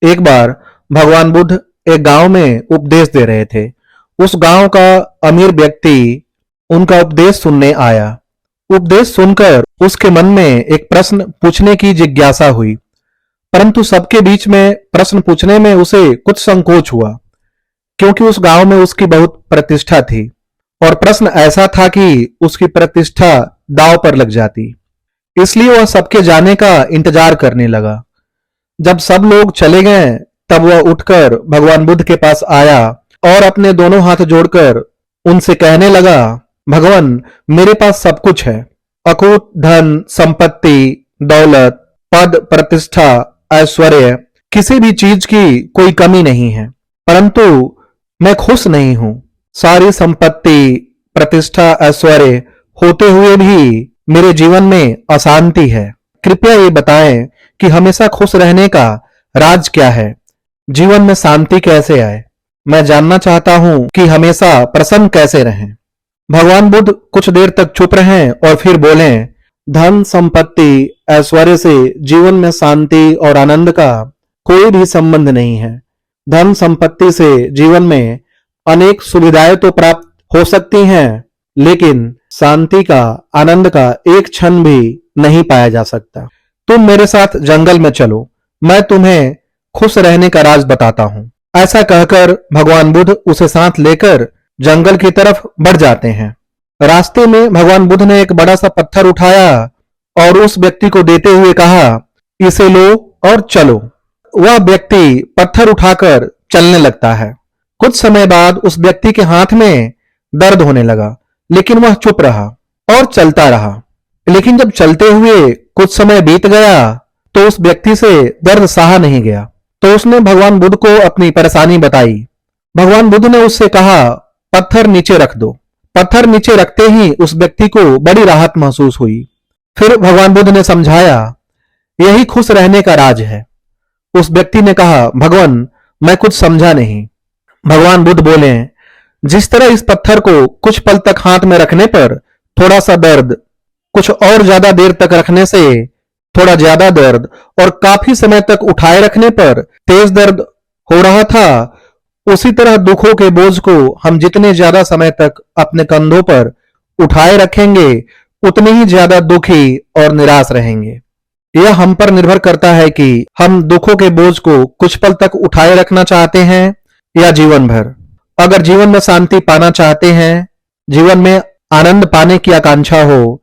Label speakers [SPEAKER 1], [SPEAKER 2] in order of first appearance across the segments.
[SPEAKER 1] एक बार भगवान बुद्ध एक गांव में उपदेश दे रहे थे। उस गांव का अमीर व्यक्ति उनका उपदेश सुनने आया। उपदेश सुनकर उसके मन में एक प्रश्न पूछने की जिज्ञासा हुई, परंतु सबके बीच में प्रश्न पूछने में उसे कुछ संकोच हुआ, क्योंकि उस गांव में उसकी बहुत प्रतिष्ठा थी और प्रश्न ऐसा था कि उसकी प्रतिष्ठा दांव पर लग जाती। इसलिए वह सबके जाने का इंतजार करने लगा। जब सब लोग चले गए तब वह उठकर भगवान बुद्ध के पास आया और अपने दोनों हाथ जोड़कर उनसे कहने लगा, भगवान, मेरे पास सब कुछ है, अकूत धन, संपत्ति, दौलत, पद, प्रतिष्ठा, ऐश्वर्य, किसी भी चीज की कोई कमी नहीं है, परंतु मैं खुश नहीं हूं। सारी संपत्ति, प्रतिष्ठा, ऐश्वर्य होते हुए भी मेरे जीवन में अशांति है। कृपया ये बताएं कि हमेशा खुश रहने का राज क्या है? जीवन में शांति कैसे आए? मैं जानना चाहता हूं कि हमेशा प्रसन्न कैसे रहें। भगवान बुद्ध कुछ देर तक चुप रहे और फिर बोले, धन, संपत्ति, ऐश्वर्य से जीवन में शांति और आनंद का कोई भी संबंध नहीं है। धन संपत्ति से जीवन में अनेक सुविधाएं तो प्राप्त हो सकती हैं, लेकिन शांति का, आनंद का एक क्षण भी नहीं पाया जा सकता। तुम मेरे साथ जंगल में चलो, मैं तुम्हें खुश रहने का राज बताता हूं। ऐसा कहकर भगवान बुद्ध उसे साथ लेकर जंगल की तरफ बढ़ जाते हैं। रास्ते में भगवान बुद्ध ने एक बड़ा सा पत्थर उठाया और उस व्यक्ति को देते हुए कहा, इसे लो और चलो। वह व्यक्ति पत्थर उठाकर चलने लगता है। कुछ समय बाद उस व्यक्ति के हाथ में दर्द होने लगा, लेकिन वह चुप रहा और चलता रहा। लेकिन जब चलते हुए कुछ समय बीत गया तो उस व्यक्ति से दर्द सहा नहीं गया, तो उसने भगवान बुद्ध को अपनी परेशानी बताई। भगवान बुद्ध ने उससे कहा, पत्थर नीचे रख दो। पत्थर नीचे रखते ही उस व्यक्ति को बड़ी राहत महसूस हुई। फिर भगवान बुद्ध ने समझाया, यही खुश रहने का राज है। उस व्यक्ति ने कहा, भगवान, मैं कुछ समझा नहीं। भगवान बुद्ध बोले, जिस तरह इस पत्थर को कुछ पल तक हाथ में रखने पर थोड़ा सा दर्द, कुछ और ज्यादा देर तक रखने से थोड़ा ज्यादा दर्द और काफी समय तक उठाए रखने पर तेज दर्द हो रहा था, उसी तरह दुखों के बोझ को हम जितने ज्यादा समय तक अपने कंधों पर उठाए रखेंगे, उतने ही ज्यादा दुखी और निराश रहेंगे। यह हम पर निर्भर करता है कि हम दुखों के बोझ को कुछ पल तक उठाए रखना चाहते हैं या जीवन भर। अगर जीवन में शांति पाना चाहते हैं, जीवन में आनंद पाने की आकांक्षा हो,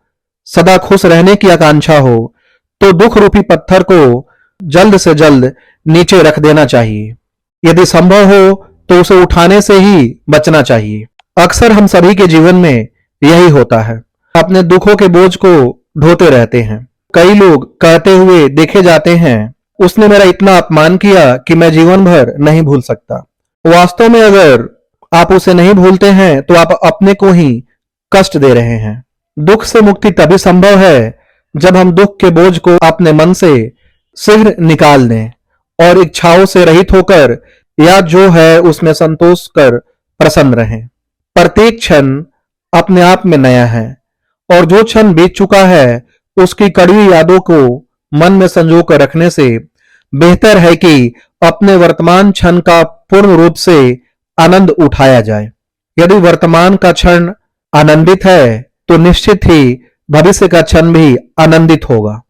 [SPEAKER 1] सदा खुश रहने की आकांक्षा हो, तो दुख रूपी पत्थर को जल्द से जल्द नीचे रख देना चाहिए। यदि संभव हो तो उसे उठाने से ही बचना चाहिए। अक्सर हम सभी के जीवन में यही होता है, अपने दुखों के बोझ को ढोते रहते हैं। कई लोग कहते हुए देखे जाते हैं, उसने मेरा इतना अपमान किया कि मैं जीवन भर नहीं भूल सकता। वास्तव में अगर आप उसे नहीं भूलते हैं तो आप अपने को ही कष्ट दे रहे हैं। दुख से मुक्ति तभी संभव है जब हम दुख के बोझ को अपने मन से शीघ्र निकाल दें और इच्छाओं से रहित होकर या जो है उसमें संतोष कर प्रसन्न रहें। प्रत्येक क्षण अपने आप में नया है और जो क्षण बीत चुका है उसकी कड़वी यादों को मन में संजो कर रखने से बेहतर है कि अपने वर्तमान क्षण का पूर्ण रूप से आनंद उठाया जाए। यदि वर्तमान का क्षण आनंदित है तो निश्चित ही भविष्य का क्षण भी आनंदित होगा।